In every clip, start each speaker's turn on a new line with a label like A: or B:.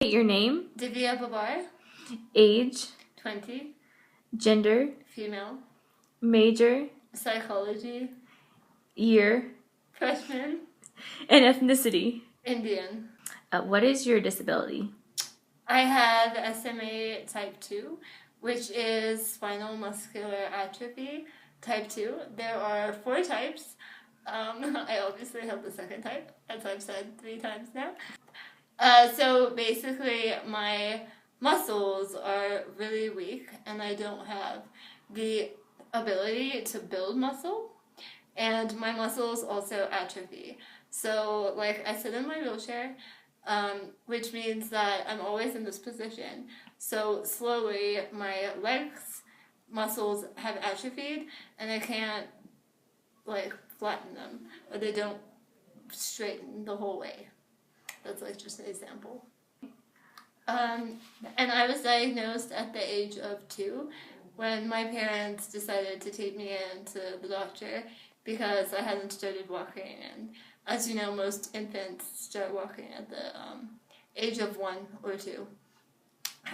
A: Your name,
B: Divya,
A: age,
B: 20,
A: gender,
B: female,
A: major,
B: psychology,
A: year,
B: freshman,
A: and ethnicity.
B: Indian.
A: What is your disability?
B: I have SMA type 2, which is spinal muscular atrophy type 2. There are 4 types. I obviously have the second type, as I've said 3 times now. So basically, my muscles are really weak, and I don't have the ability to build muscle, and my muscles also atrophy. So, like, I sit in my wheelchair, which means that I'm always in this position. So, slowly, my legs muscles have atrophied, and I can't, like, flatten them, or they don't straighten the whole way. That's like just an example. And I was diagnosed at the age of 2 when my parents decided to take me in to the doctor because I hadn't started walking. And as you know, most infants start walking at the age of 1 or 2.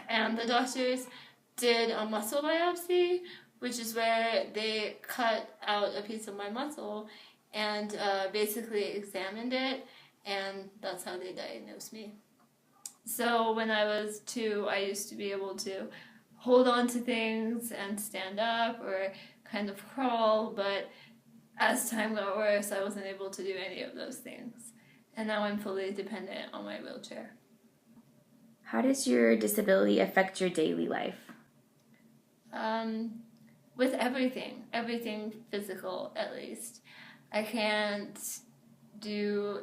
B: And the doctors did a muscle biopsy, which is where they cut out a piece of my muscle and basically examined it, and that's how they diagnosed me. So when I was 2, I used to be able to hold on to things and stand up or kind of crawl, but as time got worse, I wasn't able to do any of those things. And now I'm fully dependent on my wheelchair.
A: How does your disability affect your daily life?
B: With everything physical at least. I can't do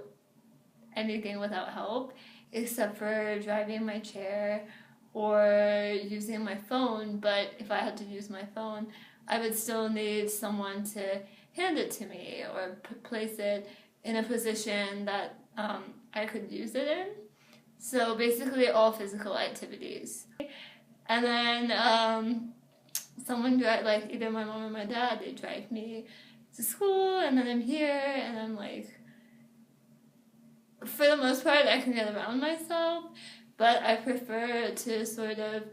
B: anything without help except for driving my chair or using my phone, but if I had to use my phone, I would still need someone to hand it to me or place it in a position that I could use it in. So basically all physical activities. And then someone drive, like either my mom or my dad, they drive me to school, and then I'm here, and I'm like, for the most part, I can get around myself, but I prefer to sort of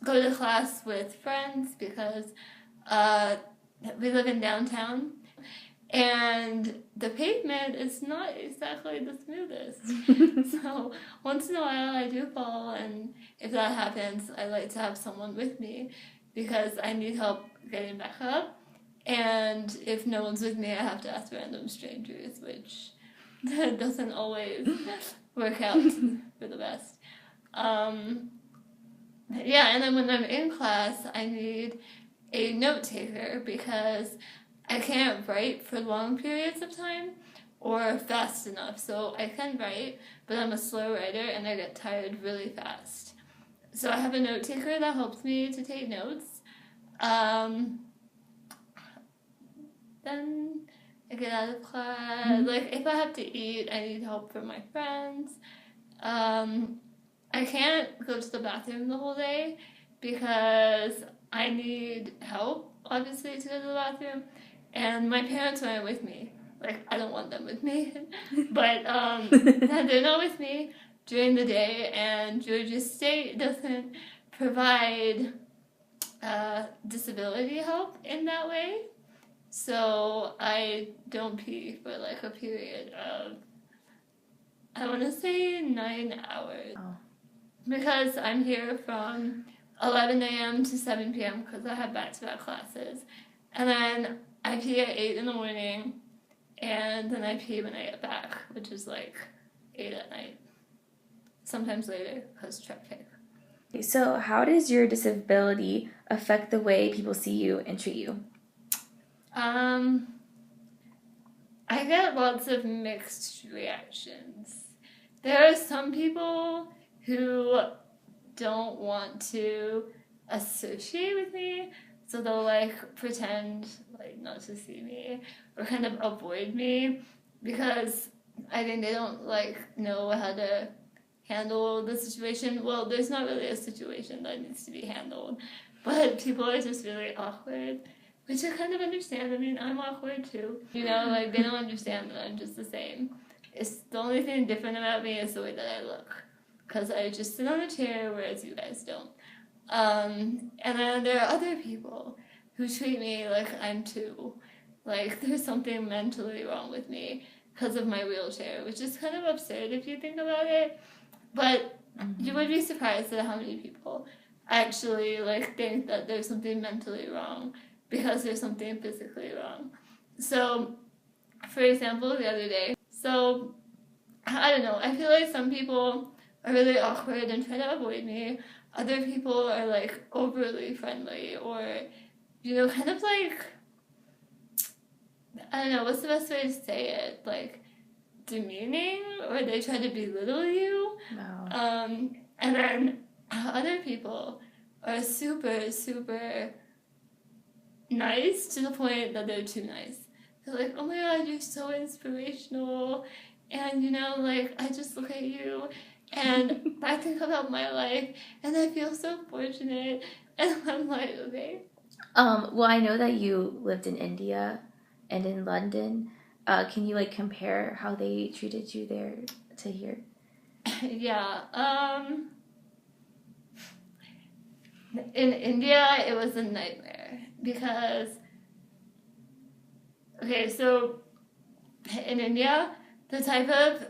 B: go to class with friends because we live in downtown, and the pavement is not exactly the smoothest. So once in a while I do fall, and if that happens, I like to have someone with me because I need help getting back up. And if no one's with me, I have to ask random strangers, which doesn't always work out for the best. Yeah, and then when I'm in class, I need a note taker because I can't write for long periods of time or fast enough. So I can write, but I'm a slow writer and I get tired really fast. So I have a note taker that helps me to take notes. Then I get out of class. Like, if I have to eat, I need help from my friends. I can't go to the bathroom the whole day because I need help, obviously, to go to the bathroom. And my parents aren't with me. Like, I don't want them with me. But they're not with me during the day, and Georgia State doesn't provide disability help in that way. So I don't pee for like a period of, I want to say 9 hours.
A: Oh.
B: Because I'm here from 11 a.m. to 7 p.m. because I have back-to-back classes. And then I pee at 8 in the morning, and then I pee when I get back, which is like 8 at night. Sometimes later because traffic.
A: So how does your disability affect the way people see you and treat you?
B: I get lots of mixed reactions. There are some people who don't want to associate with me, so they'll like pretend like not to see me or kind of avoid me because I think they don't like know how to handle the situation. Well, there's not really a situation that needs to be handled, but people are just really awkward. Which I kind of understand. I mean, I'm awkward too. You know, like, they don't understand that I'm just the same. It's the only thing different about me is the way that I look. because I just sit on a chair, whereas you guys don't. And then there are other people who treat me like I'm two. Like there's something mentally wrong with me because of my wheelchair, which is kind of absurd if you think about it. But you would be surprised at how many people actually like think that there's something mentally wrong because there's something physically wrong. So, for example, the other day, so I don't know, I feel like some people are really awkward and try to avoid me. Other people are like overly friendly or, you know, kind of like, I don't know, what's the best way to say it? Like, demeaning, or they try to belittle you.
A: Wow.
B: And then other people are super, super nice to the point that they're too nice. They're like, oh my god, you're so inspirational. And, you know, like, I just look at you and I think about my life and I feel so fortunate. And I'm like, okay.
A: Well, I know that you lived in India and in London. Can you like compare how they treated you there to here?
B: Yeah. In India, it was a nightmare because, okay, so in India, the type of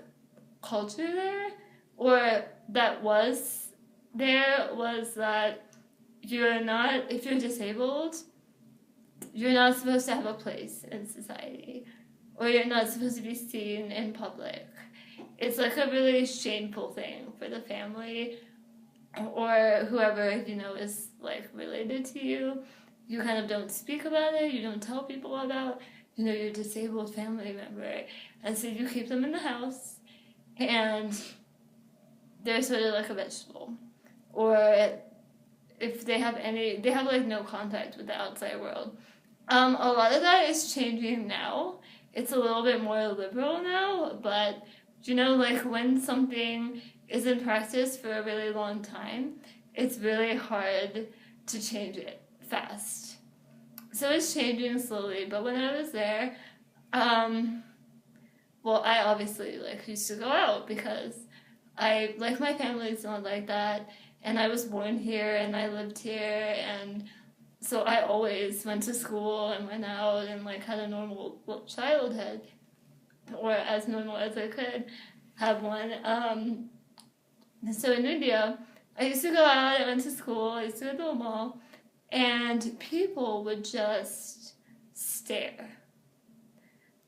B: culture there, or that was there, was that you're not, if you're disabled, you're not supposed to have a place in society, or you're not supposed to be seen in public. It's like a really shameful thing for the family or whoever, you know, is like related to you. You kind of don't speak about it, you don't tell people about, you know, your disabled family member. And so you keep them in the house and they're sort of like a vegetable. Or if they have they have like no contact with the outside world. A lot of that is changing now. It's a little bit more liberal now, but you know, like when something is in practice for a really long time, it's really hard to change it fast. So it's changing slowly, but when I was there, well, I obviously like used to go out because I like my family's not like that, and I was born here and I lived here, and so I always went to school and went out and like had a normal childhood, or as normal as I could have one. So in India, I used to go out, I went to school, I used to go to the mall, and people would just stare.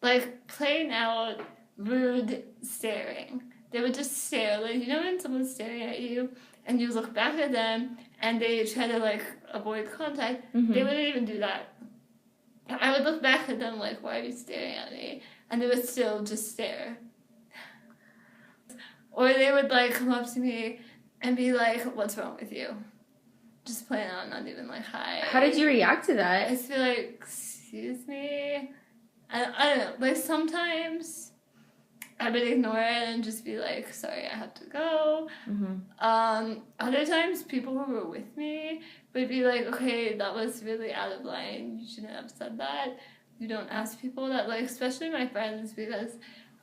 B: Like plain out, rude staring. They would just stare. Like, you know when someone's staring at you and you look back at them and they try to like avoid contact, they wouldn't even do that. I would look back at them like, why are you staring at me? And they would still just stare. Or they would like come up to me and be like, what's wrong with you? Just plain out, not even like, hi.
A: How did you react to
B: I
A: that?
B: just feel like, excuse me? I don't know. Like sometimes I would ignore it and just be like, sorry, I have to go. Other times people who were with me would be like, okay, that was really out of line. You shouldn't have said that. You don't ask people that, like, especially my friends, because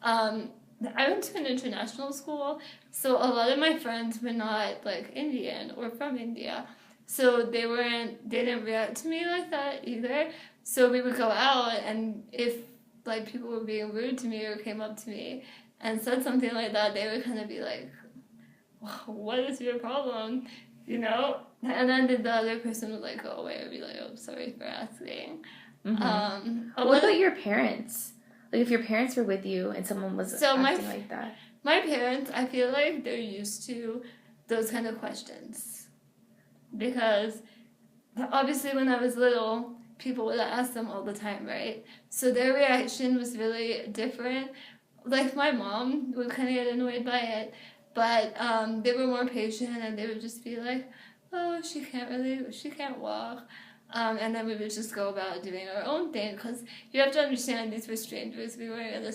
B: I went to an international school, so a lot of my friends were not like Indian or from India, so they didn't react to me like that either. So we would go out, and if like people were being rude to me or came up to me and said something like that, they would kind of be like, "What is your problem?" You know. And then the other person would like go away or be like, "Oh, sorry for asking."
A: What about your parents? Like if your parents were with you and someone was acting like that.
B: My parents, I feel like they're used to those kind of questions. Because obviously when I was little, people would ask them all the time, right? So their reaction was really different. Like my mom would kind of get annoyed by it, but they were more patient and they would just be like, oh, she can't walk. And then we would just go about doing our own thing, because you have to understand these were strangers. We weren't going to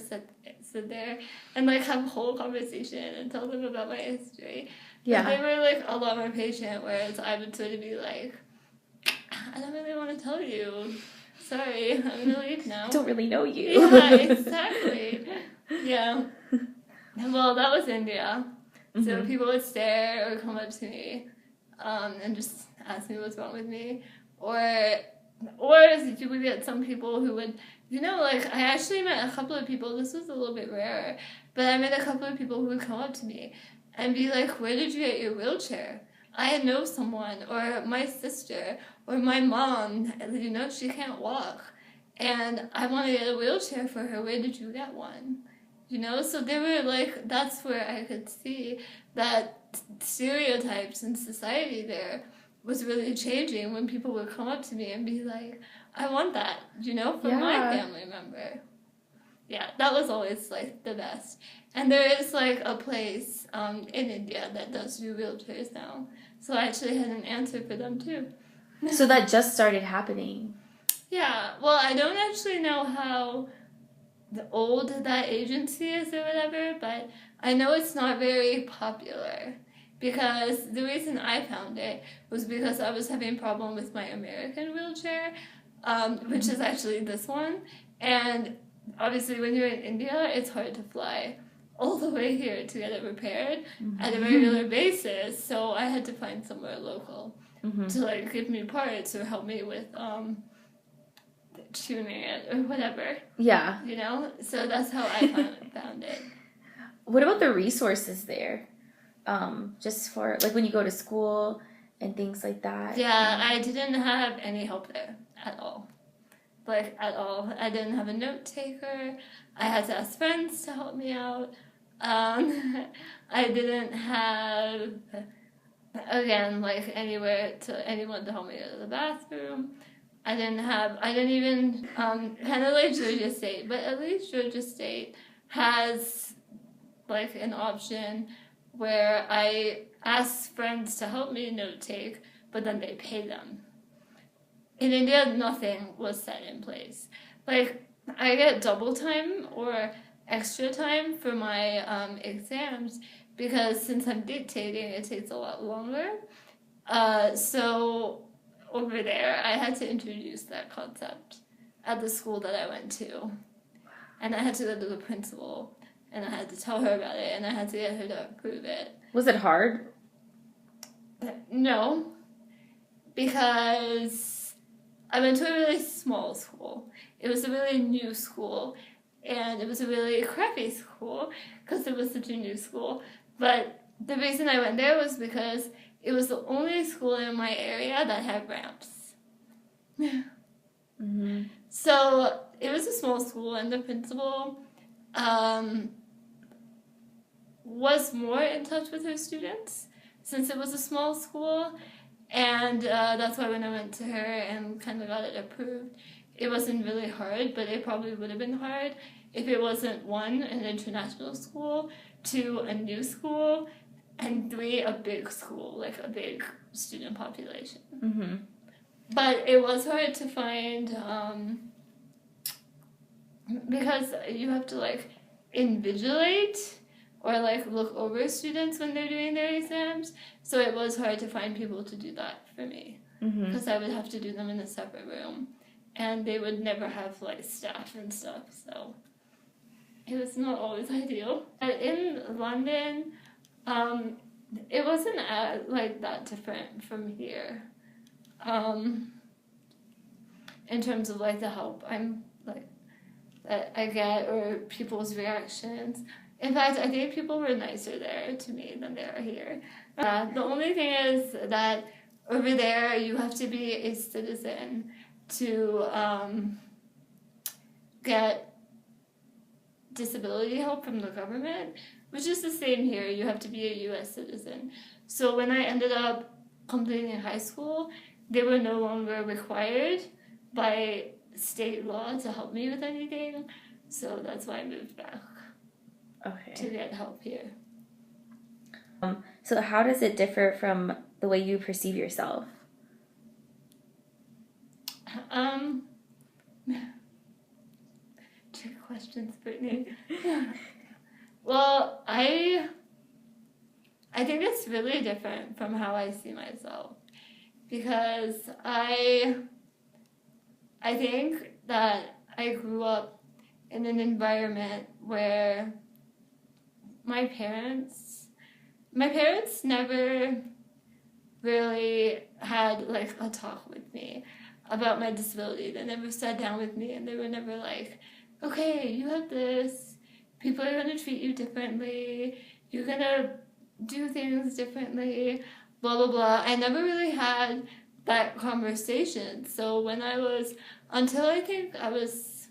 B: sit there and like have a whole conversation and tell them about my history.
A: Yeah.
B: But they were like a lot more patient, whereas I would sort of be like, I don't really want to tell you. Sorry, I'm going to leave now.
A: I don't really know you.
B: Yeah, exactly. Yeah. Well, that was India. So people would stare or come up to me and just ask me what's wrong with me. Or you would get some people who would, like, I actually met a couple of people, this was a little bit rare, but I met a couple of people who would come up to me and be like, where did you get your wheelchair? I know someone, or my sister, or my mom, she can't walk. And I want to get a wheelchair for her. Where did you get one? So they were like, that's where I could see that stereotypes in society there was really changing when people would come up to me and be like, I want that, for my family member. Yeah, that was always, like, the best. And there is, like, a place in India that does do wheelchairs now. So I actually had an answer for them, too.
A: So that just started happening.
B: Yeah, well, I don't actually know how old that agency is or whatever, but I know it's not very popular. Because the reason I found it was because I was having a problem with my American wheelchair, which is actually this one. And obviously when you're in India, it's hard to fly all the way here to get it repaired at a regular basis. So I had to find somewhere local to, like, give me parts or help me with tuning it or whatever.
A: Yeah.
B: So that's how I found it.
A: What about the resources there? Just for, like, when you go to school and things like that?
B: Yeah, I didn't have any help there at all. Like, at all. I didn't have a note taker. I had to ask friends to help me out. I didn't have, again, like, anyone to help me go to the bathroom. I didn't even, kind of like Georgia State, but at least Georgia State has, like, an option where I ask friends to help me note take, but then they pay them. In India, nothing was set in place. Like, I get double time or extra time for my exams because since I'm dictating, it takes a lot longer. So over there, I had to introduce that concept at the school that I went to. And I had to go to the principal, and I had to tell her about it, and I had to get her to approve it.
A: Was it hard?
B: No, because I went to a really small school. It was a really new school, and it was a really crappy school because it was such a new school. But the reason I went there was because it was the only school in my area that had ramps. So it was a small school, and the principal was more in touch with her students since it was a small school. And that's why when I went to her and kind of got it approved, it wasn't really hard, but it probably would have been hard if it wasn't, 1, an international school, 2, a new school, and 3, a big school, like a big student population. But it was hard to find because you have to, like, invigilate or, like, look over students when they're doing their exams. So it was hard to find people to do that for me because I would have to do them in a separate room. And they would never have, like, staff and stuff. So it was not always ideal. In London, it wasn't like that different from here. In terms of, like, the help that I get or people's reactions. In fact, I think people were nicer there to me than they are here. The only thing is that over there you have to be a citizen to get disability help from the government, which is the same here. You have to be a U.S. citizen. So when I ended up completing high school, they were no longer required by state law to help me with anything. So that's why I moved back.
A: Okay.
B: To get help here.
A: So how does it differ from the way you perceive yourself?
B: Trick questions, Brittany. Well, I think it's really different from how I see myself because I think that I grew up in an environment where my parents my parents never really had like a talk with me about my disability. They never sat down with me and they were never like, okay, you have this, people are going to treat you differently, you're going to do things differently, blah blah blah. I never really had that conversation. So when I was, until I think I was,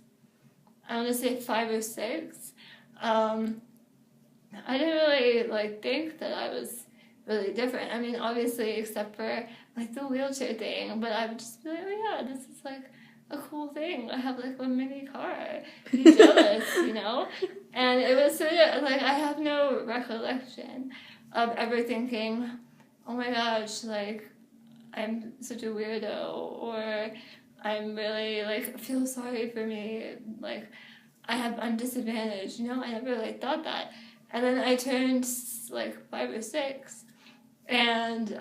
B: I want to say 5 or 6, I didn't really like think that I was really different. I mean, obviously, except for like the wheelchair thing, but I would just be like, oh yeah, this is like a cool thing. I have like a mini car. Be jealous, you know? And it was sort of like I have no recollection of ever thinking, oh my gosh, like I'm such a weirdo, or I'm really like feel sorry for me, like I'm disadvantaged, you know? I never like thought that. And then I turned like 5 or 6, and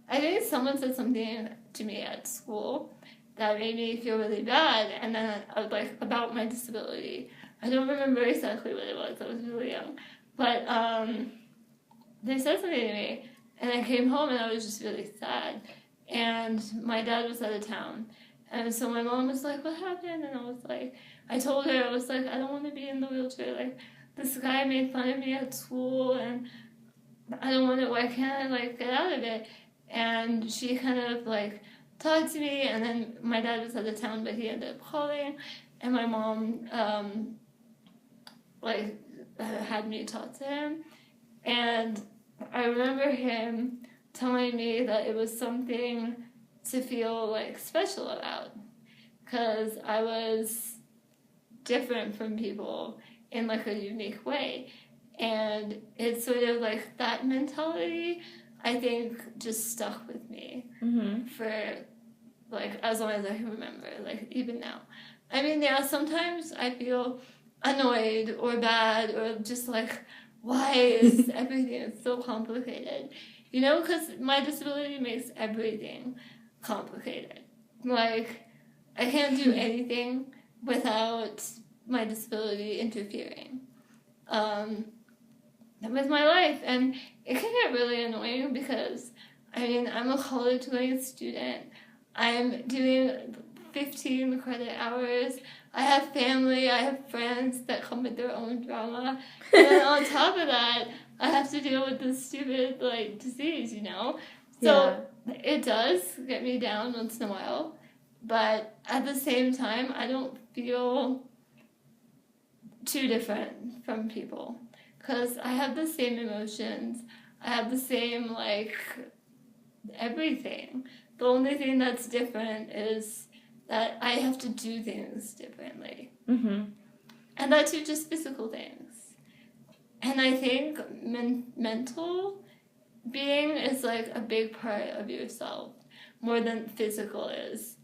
B: I think someone said something to me at school that made me feel really bad, and then I was like about my disability. I don't remember exactly what it was. I was really young, but they said something to me, and I came home and I was just really sad. And my dad was out of town, and so my mom was like, "What happened?" And I was like, I told her, I was like, I don't want to be in the wheelchair. Like this guy made fun of me at school, and I don't want to. Why can't I like get out of it? And she kind of like talked to me, and then my dad was out of town, but he ended up calling, and my mom like had me talk to him, and I remember him telling me that it was something to feel like special about, because I was different from people in like a unique way, and it's sort of like that mentality I think just stuck with me for like as long as I can remember, like even now. I mean, yeah, sometimes I feel annoyed or bad or just like, why is everything so complicated? You know, because my disability makes everything complicated. Like, I can't do anything without my disability interfering with my life. And it can get really annoying because, I mean, I'm a college going student. I'm doing 15 credit hours. I have family, I have friends that come with their own drama. And then on top of that, I have to deal with this stupid, like, disease, you know? So it does get me down once in a while. But at the same time, I don't feel too different from people. Because I have the same emotions. I have the same, like, everything. The only thing that's different is that I have to do things differently. And that's just physical things. And I think mental being is like a big part of yourself, more than physical is.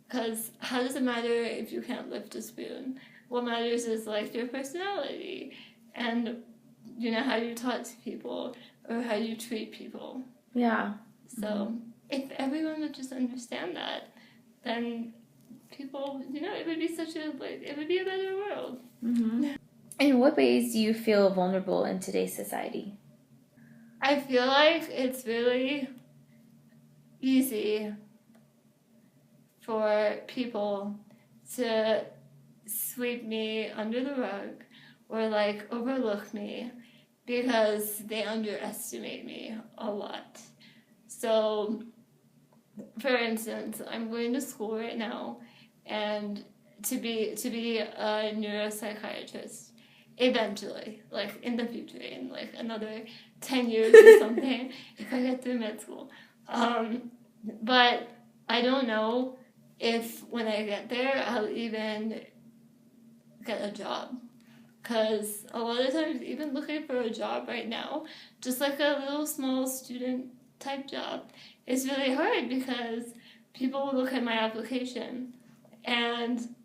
B: Because how does it matter if you can't lift a spoon? What matters is like your personality and, you know, how you talk to people or how you treat people.
A: Yeah.
B: So if everyone would just understand that, then people, you know, it would be such a, like, it would be a better world.
A: In what ways do you feel vulnerable in today's society?
B: I feel like it's really easy for people to sweep me under the rug or like overlook me because they underestimate me a lot. So, for instance, I'm going to school right now, and to be a neuropsychiatrist eventually, like in the future, in like another 10 years or something, if I get through med school. But I don't know if when I get there I'll even get a job. Because a lot of times, even looking for a job right now, just like a little small student type job, is really hard because people will look at my application and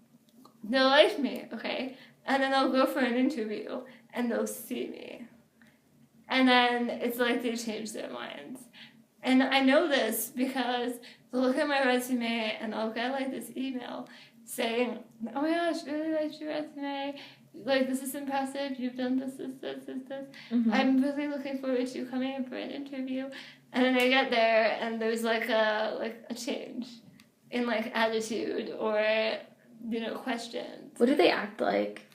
B: they'll like me, okay? And then I'll go for an interview and they'll see me. And then it's like they change their minds. And I know this because they'll look at my resume and I'll get like this email saying, oh my gosh, really liked your resume. like, this is impressive. You've done this.
A: Mm-hmm.
B: I'm really looking forward to you coming in for an interview. And then I get there, and there's like a change in like attitude or questions.
A: What do they act like?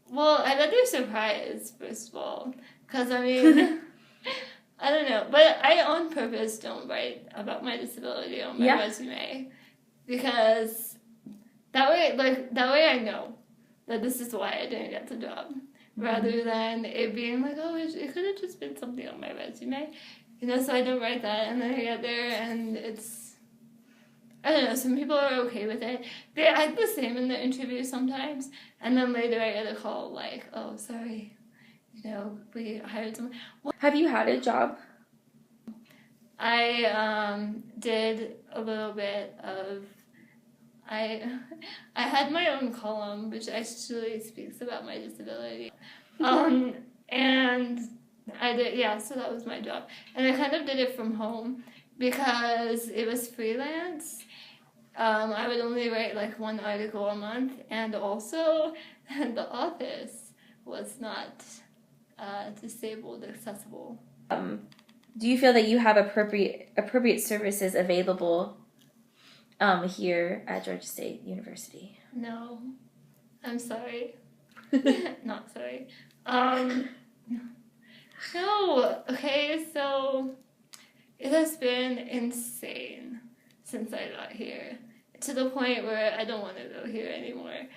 B: Well, I bet they're surprised, first of all, because I mean, I don't know, but I on purpose don't write about my disability on my resume, because that way I know that this is why I didn't get the job, rather than it being like, oh, it could have just been something on my resume, so I don't write that, and then I get there and it's, I don't know, some people are okay with it. They act the same in the interview sometimes, and then later I get a call like, oh, sorry, we hired someone.
A: Have you had a job?
B: I did a little bit of, I had my own column, which actually speaks about my disability. And I did, so that was my job. And I kind of did it from home because it was freelance. I would only write like one article a month, and also the office was not disabled accessible.
A: Do you feel that you have appropriate services available here at Georgia State University?
B: No, I'm sorry. Not sorry. No, okay, so it has been insane since I got here, to the point where I don't want to go here anymore.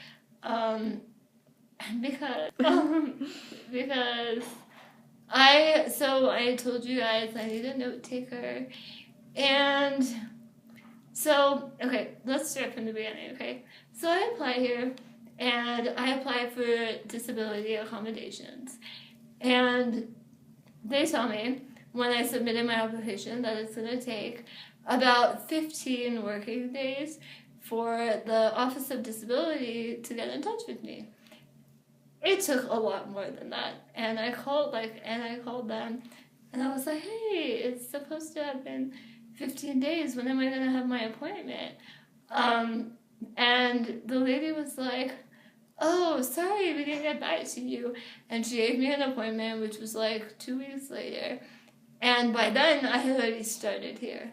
B: Because I told you guys I need a note taker, and so, okay, let's start from the beginning, okay? So I apply here, and I apply for disability accommodations, and they tell me when I submitted my application that it's going to take about 15 working days for the Office of Disability to get in touch with me. It took a lot more than that, and I called them, and I was like, hey, it's supposed to have been 15 days. When am I going to have my appointment? And the lady was like, oh, sorry, we didn't get back to you. And she gave me an appointment, which was like 2 weeks later. And by then, I had already started here.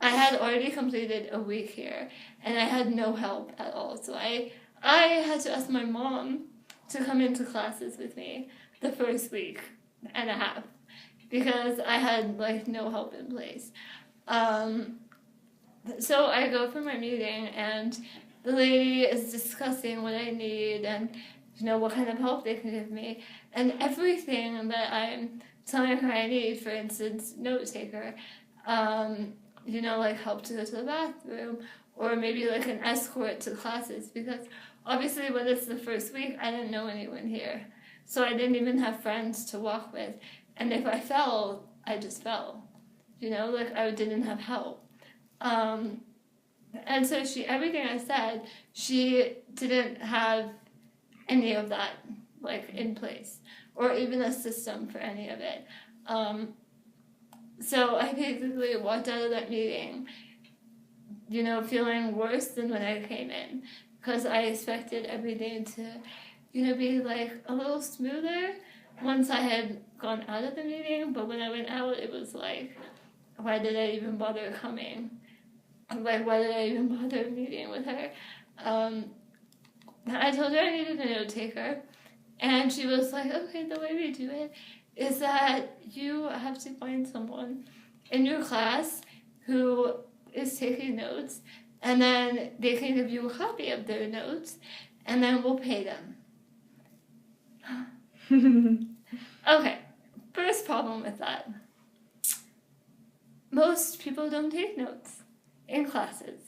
B: I had already completed a week here, and I had no help at all. So I had to ask my mom to come into classes with me the first week and a half, because I had like no help in place. So I go for my meeting, and the lady is discussing what I need and what kind of help they can give me, and everything that I'm telling her I need, for instance, note taker, like help to go to the bathroom, or maybe like an escort to classes, because obviously when it's the first week, I didn't know anyone here, so I didn't even have friends to walk with, and if I fell, I just fell, I didn't have help. And so everything I said, she didn't have any of that, like, in place, or even a system for any of it. So I basically walked out of that meeting, feeling worse than when I came in, because I expected everything to, be, like, a little smoother once I had gone out of the meeting, but when I went out, it was like, why did I even bother coming? Like, why did I even bother meeting with her? I told her I needed a note taker, and she was like, okay, the way we do it is that you have to find someone in your class who is taking notes, and then they can give you a copy of their notes, and then we'll pay them. Okay, first problem with that. Most people don't take notes in classes,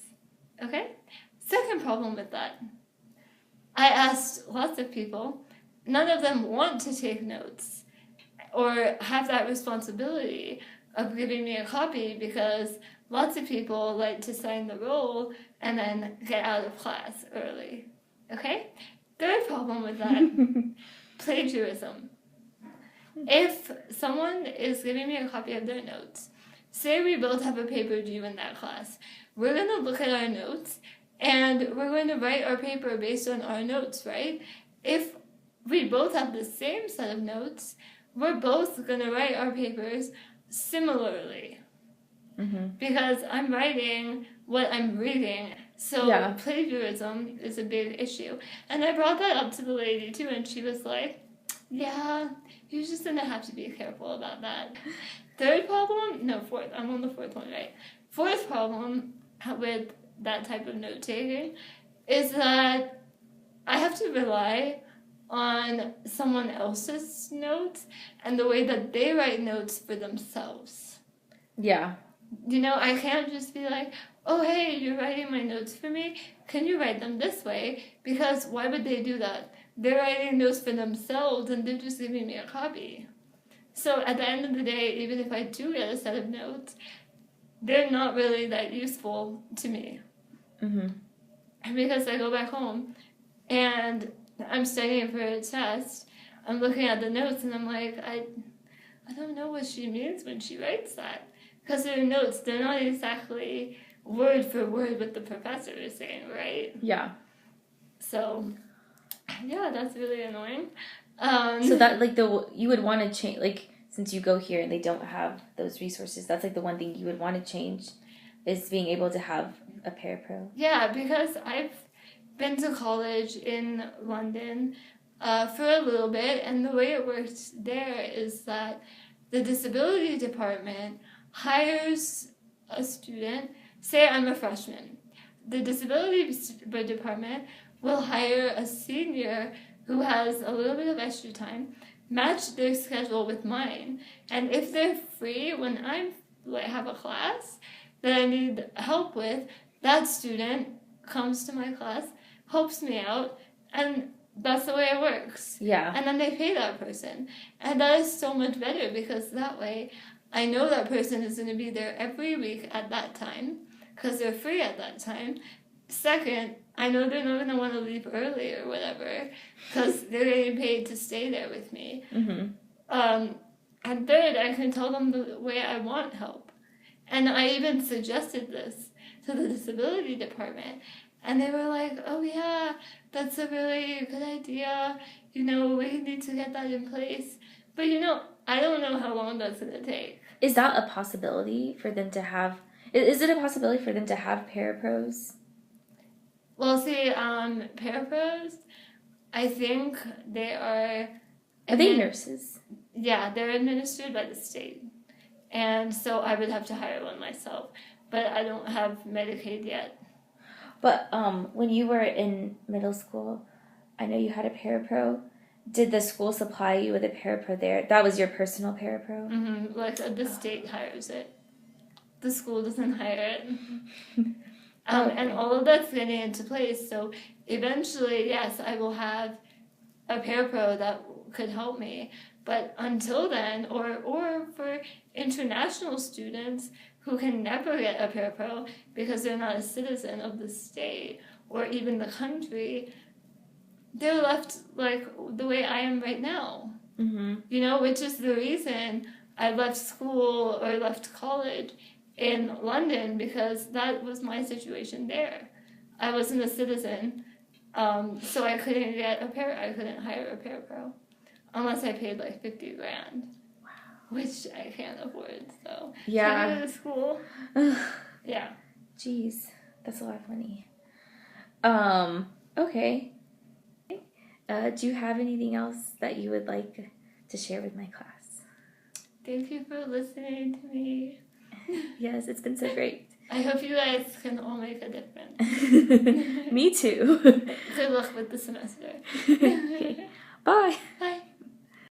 B: okay? Second problem with that. I asked lots of people. None of them want to take notes or have that responsibility of giving me a copy, because lots of people like to sign the roll and then get out of class early, okay? Third problem with that, plagiarism. If someone is giving me a copy of their notes, say we both have a paper due in that class, we're going to look at our notes, and we're going to write our paper based on our notes, right? if we both have the same set of notes, we're both going to write our papers similarly.
A: Mm-hmm.
B: Because I'm writing what I'm reading. So
A: Yeah.
B: plagiarism is a big issue. And I brought that up to the lady too, and she was like, yeah, you're just going to have to be careful about that. Fourth. I'm on the fourth one, right? Fourth problem with that type of note taking is that I have to rely on someone else's notes and the way that they write notes for themselves.
A: Yeah.
B: You know, I can't just be like, oh, hey, you're writing my notes for me. Can you write them this way? Because why would they do that? They're writing notes for themselves and they're just giving me a copy. So at the end of the day, even if I do get a set of notes, they're not really that useful to me.
A: Mm-hmm.
B: Because I go back home and I'm studying for a test. I'm looking at the notes and I'm like, I don't know what she means when she writes that. Because their notes, they're not exactly word for word what the professor is saying, right?
A: Yeah.
B: So, yeah, that's really annoying.
A: So that, like, you would want to change, like, since you go here and they don't have those resources, that's, like, the one thing you would want to change is being able to have a parapro.
B: Yeah, because I've been to college in London for a little bit, and the way it works there is that the disability department hires a student. Say I'm a freshman. The disability department will hire a senior who has a little bit of extra time, match their schedule with mine, and if they're free when I have a class that I need help with, that student comes to my class, helps me out, and that's the way it works.
A: Yeah.
B: And then they pay that person. And that is so much better because that way I know that person is going to be there every week at that time because they're free at that time. Second, I know they're not going to want to leave early or whatever because they're getting paid to stay there with me.
A: Mm-hmm.
B: And third, I can tell them the way I want help. And I even suggested this to the disability department. And they were like, oh yeah, that's a really good idea. You know, we need to get that in place. But you know, I don't know how long that's going to take.
A: Is that a possibility for them to have, is it a possibility for them to have parapros?
B: Well, see, parapros, I think they are...
A: Are they nurses?
B: Yeah, they're administered by the state. And so I would have to hire one myself. But I don't have Medicaid yet.
A: But when you were in middle school, I know you had a parapro. Did the school supply you with a parapro there? That was your personal parapro?
B: Mm-hmm. Like the state hires it. The school doesn't hire it.
A: Okay.
B: And all of that's getting into place. So eventually, yes, I will have a parapro that could help me. But until then, or for international students who can never get a parapro because they're not a citizen of the state or even the country, they're left like the way I am right now.
A: Mm-hmm.
B: You know, which is the reason I left school or left college in London because that was my situation there. I wasn't a citizen, so I couldn't get I couldn't hire a parapro unless I paid like $50,000.
A: Wow.
B: Which I can't afford, so
A: yeah.
B: can't go to school. Yeah.
A: Jeez, that's a lot of money. Okay. Do you have anything else that you would like to share with my class?
B: Thank you for listening to me.
A: Yes, it's been so great.
B: I hope you guys can all make a difference.
A: Me too.
B: Good luck with the semester.
A: Okay. Bye.